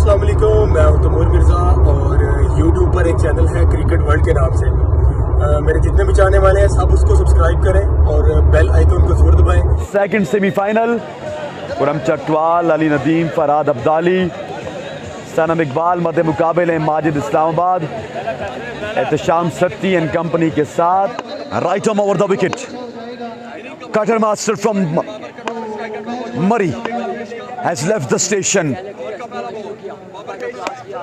अस्सलाम वालेकुम, मैं हूं तैमूर मिर्ज़ा और यूट्यूब पर एक चैनल है क्रिकेट वर्ल्ड के नाम से। मेरे जितने भी चाहने वाले हैं सब उसको सब्सक्राइब करें और बेल आइकन को जरूर दबाएं। सेकंड सेमीफाइनल खुरम चकवाल, अली नदीम, फरहाद अब्दाली, सनम इकबाल मध्य मुकाबले माजिद इस्लामाबाद, एहतशाम सत्ती एंड कंपनी के साथ। Right arm over the wicket, cutter master from Murray has left the station.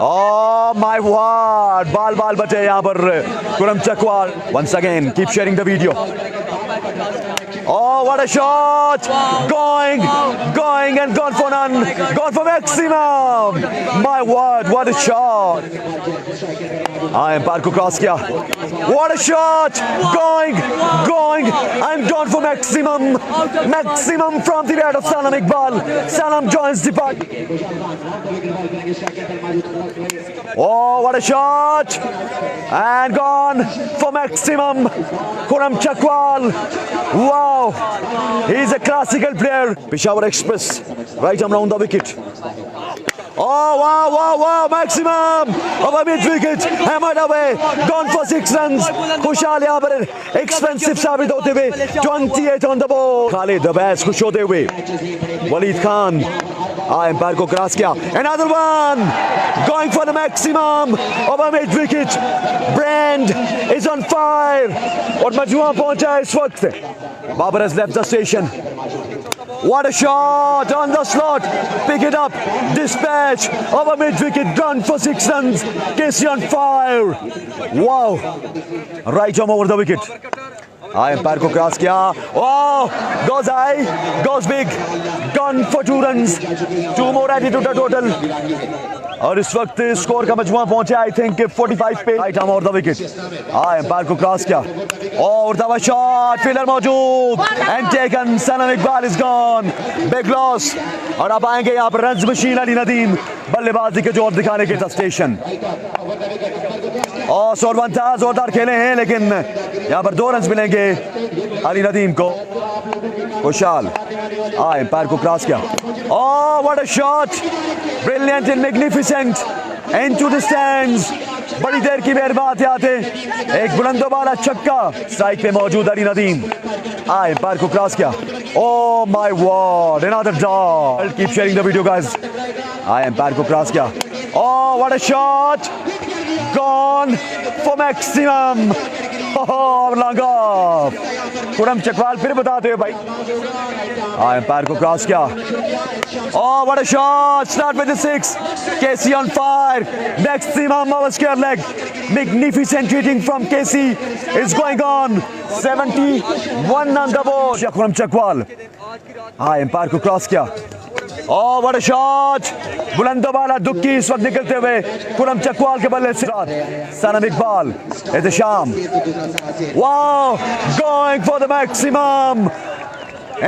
Oh my word! बाल बचे यहाँ पर Khurram Chakwal. Once again, keep sharing the video. Oh, what a shot! Going and gone for none. Gone for maximum. My word, what a shot! Empire को cross किया. What a shot! Going and gone for maximum. Maximum from the bat of Salam Iqbal. Salam joins the party. Oh, what a shot! And gone for maximum. Khurram Chakwaal. Wow, he's a classical player. Peshawar Express, right arm round the wicket. Oh, wow, maximum over mid wicket, hammered away, gone for 6 runs. खुशहाल यहाँ पर expensive साबित होते हुए 28 on the ball. Khalid Abbas खुश होते हुए, Waleed Khan empire को क्रॉस किया. Another one, going for the maximum over mid wicket. Brand is on fire और मजमुआ पहुंचा है इस वक्त. Babar has left the station. What a shot on the slot. Pick it up. Dispatch over mid-wicket. Gone for 6 runs. Casey on fire. Wow. Right arm over the wicket. Empire को cross किया. Oh, goes high, goes big. Gone for 2 runs. 2 more added to the total. और इस वक्त score का मजमुआ पहुंचे आई think 45 पे. Right arm over the wicket. Umpire को cross किया और दवा शॉट, फील्डर मौजूद and taken. Sanam Iqbal is gone. Big loss. और अब आएंगे यहाँ पर रन्स मशीन अली नदीम, बल्लेबाजी के जोर दिखाने के स्टेशन. और सोलवन था, जोरदार खेले हैं लेकिन यहाँ पर 2 रन्स मिलेंगे अली नदीम को. खुशहाल एम्पायर को क्रॉस किया. Oh, what a shot! Brilliant and magnificent into the stands. बड़ी देर की मेहरबान आते एक बुलंदो वाला छक्का स्ट्राइक पे मौजूद अली नदीम. एम्पायर को क्रॉस किया. Oh my word, another dot. I'll keep sharing the video guys. Umpire को क्रॉस किया. Oh, what a shot! Gone for maximum. Oh, long off. Khurram Chakwal फिर बताते हुए भाई. एम्पायर को क्रॉस किया. Oh, what a shot! Start with the 6. Casey on fire. Maximum over square leg. Magnificent hitting from Casey is going on. 71 on the board. Khurram Chakwal. Umpire को cross किया. Oh, what a shot! बुलंदो वाला दुक्की इस वक्त निकलते हुए खुरम चकवाल के बल्ले से. Sanam Iqbal, Ehtesham. Wow, going for the maximum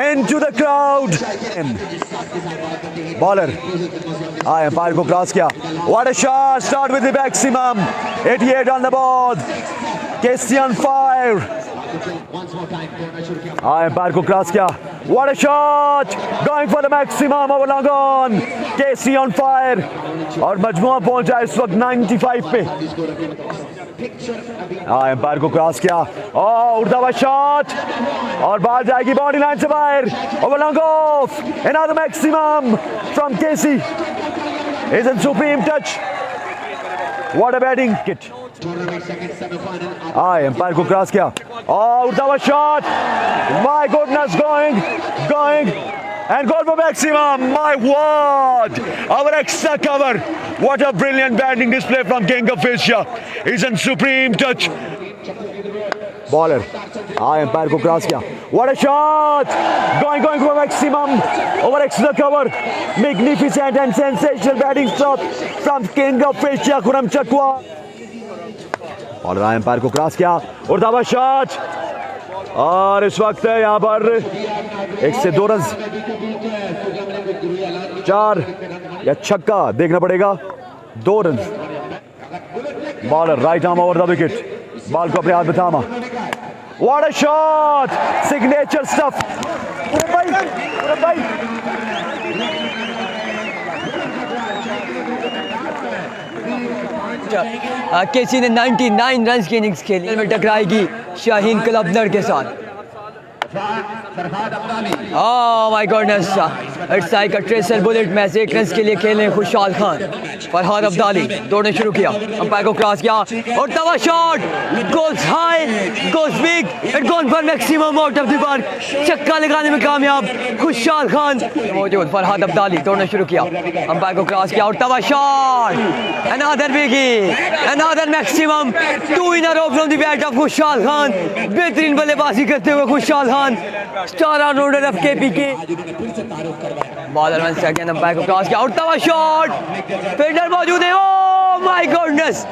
into the crowd. Bowler. Umpire को क्रॉस किया. What a shot! Start with the maximum. 88 on the board. Casey on fire. Umpire को क्रॉस किया. What a shot! Going for the maximum over long on. Casey on fire. और मजमुआ पहुंचा इस वक्त 95 पे. Empire को क्रॉस किया. उड़ता हुआ शॉट और बाल जाएगी बाउंड्री लाइन से बाहर. Over long off. Another maximum from Casey. Is in supreme touch. What a batting kit. Umpire को क्रॉस किया. उड़ता हुआ shot. My goodness, going and goal for maximum. My word, our extra cover. What a brilliant batting display from King of Asia. He's in supreme touch. Bowler. Umpire को cross किया. What a shot! Going for maximum over extra cover. Magnificent and sensational batting stop from King of Asia, Khurram Chakwaal. और empire को cross किया. उड़ता हुआ shot और इस वक्त यहाँ पर 1 से 2 रन, 4 या छक्का देखना पड़ेगा. 2 run. Bowler right arm over the wicket. Ball को अपने हाथ में थामा. What a shot! Signature stuff. भाई केसी ने 99 रन की इनिंग्स खेली में टकराएगी शाहीन क्लबनर के साथ। Oh my goodness, it's like a tracer bullet match 1 run के लिए खेले खुशहाल खान। फरहाद अब्दाली दौड़ने शुरू किया, अंपायर को क्रॉस किया और तवा shot goes high goes big and gone for maximum out of the park. छक्का लगाने में कामयाब खुशहाल खान मौजूद। फरहाद अब्दाली दौड़ने शुरू किया, अंपायर को क्रॉस किया और तवा shot another biggie another maximum 2 in a row from the bat of Khushal Khan. बेहतरीन बल्लेबाजी करते हुए Khushal Khan star allrounder of KPK. Bowler one second umpire को क्रॉस किया और तवा शॉट फील्डर मौजूद है। ओह माय गॉडनेस,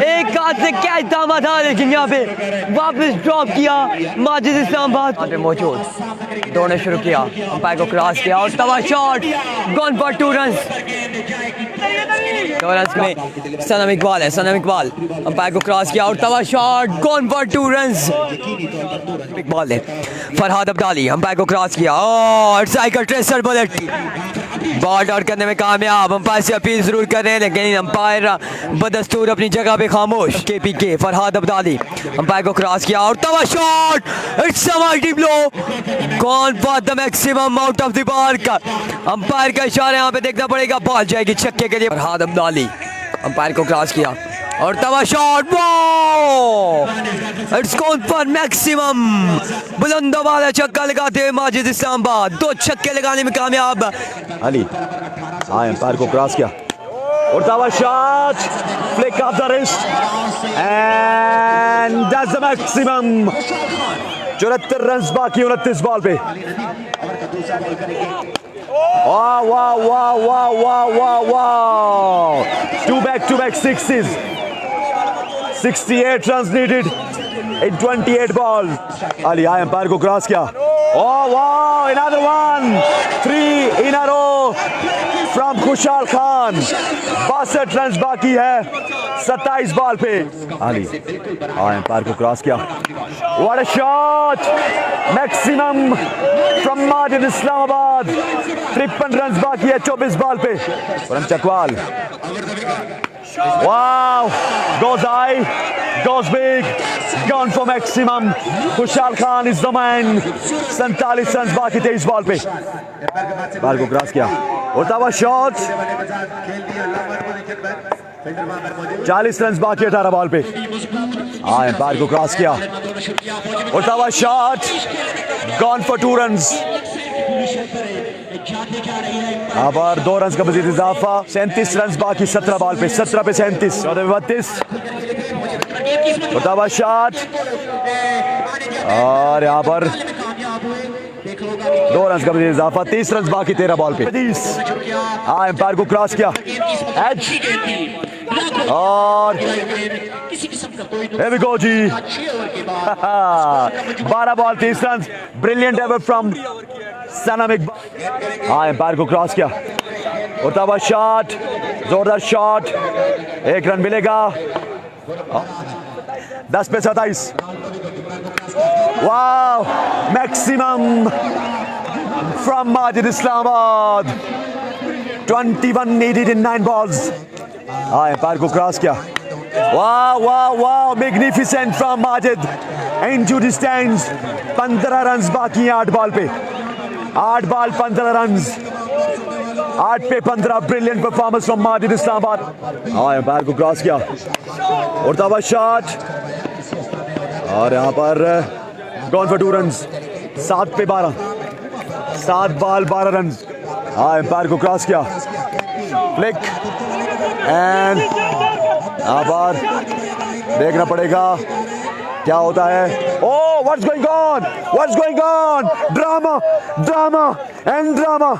एक हाथ से कैच थामा था लेकिन यहाँ पे वापस ड्रॉप किया माजिद इस्लामाबाद मौजूद। दौड़ने शुरू किया, अंपायर को क्रॉस किया और तवा shot gone for 2 runs. 2 runs में सनम इकबाल है, सनम इकबाल अंपायर को क्रॉस किया और तवा shot gone for 2 runs. Iqbal है, फरहाद अब्दाली अंपायर को क्रॉस किया और cycle tracer bullet ball out करने में कामयाब। अंपायर से अपील जरूर कर रहे हैं लेकिन अंपायर बदस्तूर अपनी जगह पे खामोश। केपीके फरहाद अब्दाली अंपायर को क्रॉस किया और तवा shot it's a multi blow gone for the maximum out of the park. Umpire का इशारा यहाँ पे देखना पड़ेगा, बॉल जाएगी छक्के के लिए। फरहाद अब्दाली अंपायर को क्रॉस किया और तवा shot it's gone for maximum. बुलंद वाला छक्का लगाते हुए माजिद इस्लामाबाद 2 छक्के लगाने में कामयाब। अली अंपायर को क्रॉस किया और तवा shot flick off the wrist and that's the maximum. 74 run बाकी 29 बॉल पे। वाह वाह वाह वाह वाह वाह वाह, 2 back-to-back sixes, 68 runs needed in 28 balls. Ali umpire को क्रॉस किया। Oh wow, another one, 3 in a row from खुशहाल खान। 62 रन बाकी है 27 बॉल पे। अली अंपायर को क्रॉस किया। What a shot, maximum from Majid Islamabad. 53 run बाकी है 24 बॉल पे। Khurram Chakwal, wow, goes high, goes big, gone for maximum. खुशहाल Khan is the man। 47 run बाकी 23 बॉल पे। बाल को क्रॉस किया और तवा शॉट 40 रन बाकी 18 बॉल पे। अंपायर को क्रॉस किया और तवा शॉट गॉन फॉर 2 रन्स। अब 2 रन का मजीद इजाफा। 37 रन बाकी 17 बॉल पे। 17 पे 37, 14 पे 32 और तवा शॉट और यहाँ पर 2 रन का मजीद इजाफा। 30 रन बाकी 13 बॉल पे। 30 अंपायर को क्रॉस किया एज और here we go जी। 12 ball 30 run. Brilliant over from Sanam Iqbal. Umpire को क्रॉस किया और तवा शॉट, जोरदार शॉट, 1 रन मिलेगा। 10 पे 27। Wow, maximum from Majid Islamabad. 21 needed in 9 balls। Umpire को क्रॉस किया। वाह वाह वाह, magnificent from Majid into the stands. 15 run बाकी हैं 8 बॉल पे। 8 बॉल 15 रन, 8 पे 15। Brilliant performance from Majid Islamabad. Umpire को क्रॉस किया और तवा शॉट और यहाँ पर गॉन फॉर 2 रन। 7 पे 12, 7 बॉल 12 रन। अंपायर को क्रॉस किया, फ्लिक एंड यहाँ पर देखना पड़ेगा क्या होता है। Oh, what's going on, what's going on, drama drama and drama.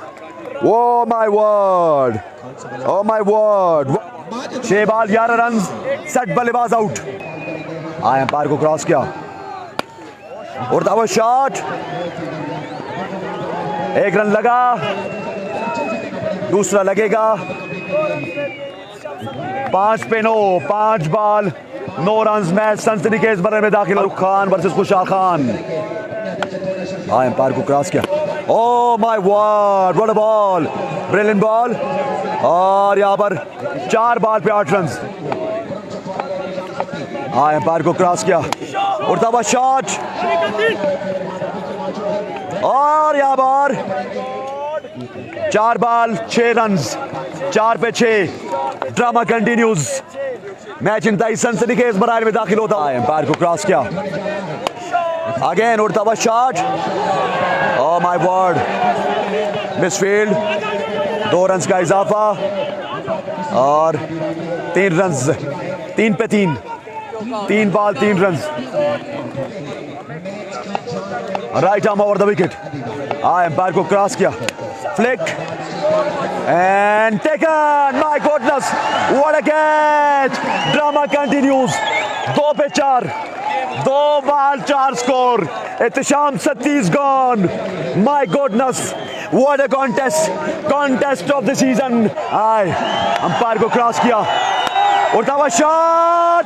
Oh my word, oh my word. 6 ball 11 run, 60 बल्लेबाज आउट। अंपायर को क्रॉस किया और तवा शॉट, 1 रन लगा, दूसरा लगेगा। 5 पे 9, 5 बॉल 9 रन। मैच सनसनी के इस बल्ले में दाखिल। शाहरुख खान वर्सेस खुशहाल खान। अंपायर को क्रॉस किया। ओह my God, what a ball, brilliant ball. और यहाँ पर 4 बॉल पे 8 रन। हाँ एम्पायर को क्रॉस किया, उड़ता हुआ शॉट और यहाँ पर 4 बॉल 6 रन, 4 पे 6। ड्रामा कंटिन्यूज, मैच इंतहाई सनसनीखेज मराहल में दाखिल होता है। एम्पायर को क्रॉस किया, अगेन उड़ता हुआ shot, oh my God, misfield. 2 run का इजाफा और 3 रन, 3 पे 3, 3 ball 3 run. Right arm over the wicket, umpire को क्रॉस किया, flick and taken, my goodness, what a catch. Drama continues, 2 पे 4, 2 ball 4 score. Ehtesham 37 gone, my goodness, what a contest of the season. आए umpire को cross किया, उड़ता हुआ shot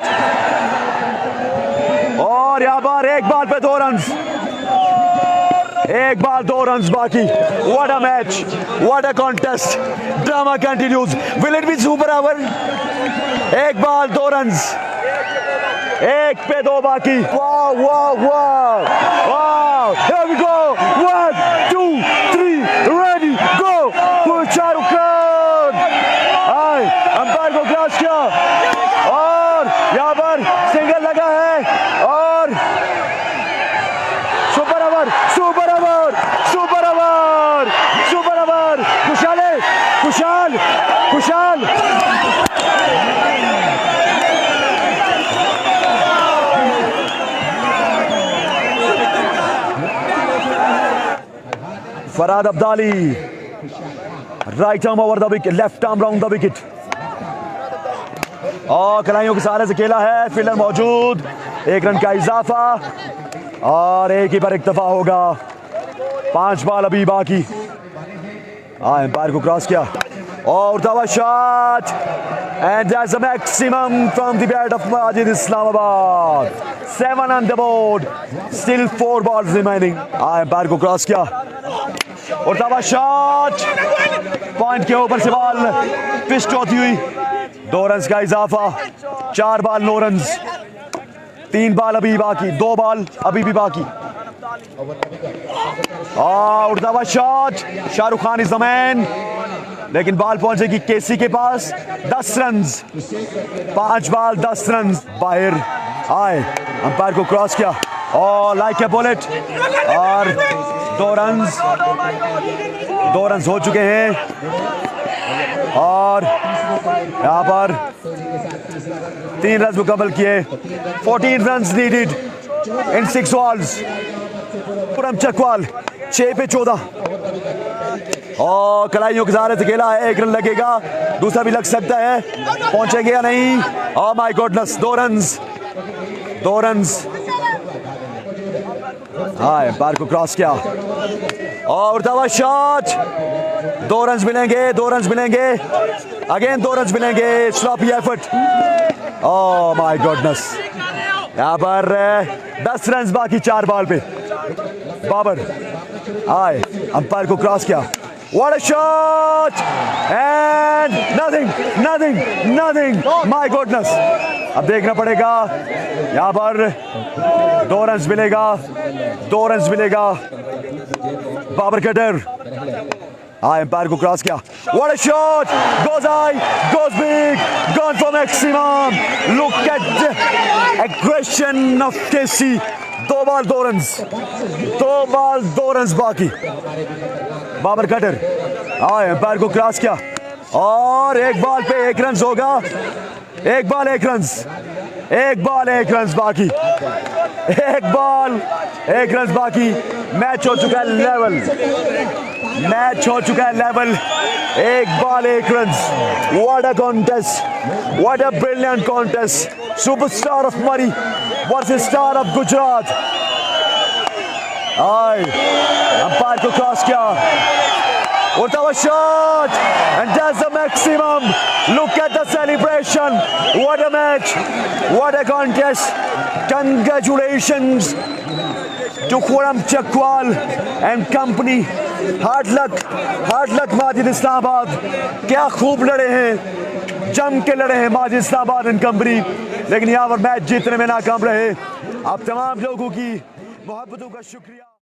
और यहाँ पर 1 बॉल पे 2 रन, 1 बॉल 2 रन बाकी। What a match, what a contest. Drama continues, will it be super over? 1 ball 2 run, 1 पे 2 बाकी। वाह वाह वाह वाह, here we go, 1 2 3 ready go, Shahrukh Khan. आए अंपायर को क्रॉस किया और यहाँ पर सिंगल लगा है और super over, super over, super over, super over. खुशहाल है, खुशहाल, खुशहाल। Farhad Abdali, right arm over the wicket, left arm round the wicket और कलाइयों के सहारे से खेला है, फील्डर मौजूद। 1 रन का इजाफा और 1 ही पर इक्तफा होगा। 5 बॉल अभी बाकी। एम्पायर को क्रॉस किया और उड़ता हुआ shot and that's a maximum from the bat of Majid Islamabad. 7 on the board, still 4 balls remaining. Umpire को क्रॉस किया, उड़ता हुआ शॉट, पॉइंट के ऊपर से बॉल पिस्ट होती हुई। 2 रन का इजाफा, 4 बॉल 9 रन, 3 बॉल अभी बाकी, 2 बॉल अभी भी बाकी। उड़ता हुआ shot, Shahrukh Khan is the man, लेकिन बॉल पहुंचेगी केसी के पास। 10 रन, 5 बॉल 10 रन बाहर। आए अंपायर को क्रॉस किया और लाइक ए बुलेट और 2 रन हो चुके हैं और यहाँ पर 3 रन मुकम्मल किए। 14 run needed in 6 balls. Khurram Chakwal 6 पे 14 और कलाइयों के सहारे से खेला है। 1 रन लगेगा, दूसरा भी लग सकता है, पहुंचेंगे या नहीं। Oh my goodness, 2 run, 2 run. हाँ एम्पायर को क्रॉस किया और उड़ता हुआ शॉट। 2 रन मिलेंगे, 2 रन मिलेंगे, अगेन 2 रन मिलेंगे। Sloppy effort, oh my goodness. यहाँ पर 10 रन बाकी 4 बॉल पे। बाबर आए अंपायर को क्रॉस किया, what a shot and nothing, nothing, nothing, my goodness. अब देखना पड़ेगा, यहाँ पर 2 रन मिलेगा, 2 रन मिलेगा। बाबर कटर एम्पायर को क्रॉस किया, what a shot, goes high, goes big, gone for maximum. Look at aggression of Casey. 2 ball 2 run, 2 ball 2 run बाकी। बाबर कटर एम्पायर को क्रॉस किया और 1 बॉल पे 1 रन होगा। 1 बॉल 1 रन, 1 बॉल 1 रन बाकी, 1 बॉल 1 रन बाकी। मैच हो चुका है लेवल, मैच हो चुका है level. 1 ball 1 run. What a contest, what a brilliant contest. Superstar of Murree versus star of Gujrat. Umpire को क्रॉस किया, उड़ता हुआ shot and that's the maximum. Look at the celebration, what a match, what a contest. Congratulations to Khurram Chakwal and company. Hard luck Majid Islamabad. क्या खूब लड़े हैं, जम के लड़े हैं माजिद इस्लामाबाद एंड कंपनी। लेकिन यहाँ पर मैच जीतने में नाकाम रहे। आप तमाम लोगों की मोहब्बतों का शुक्रिया।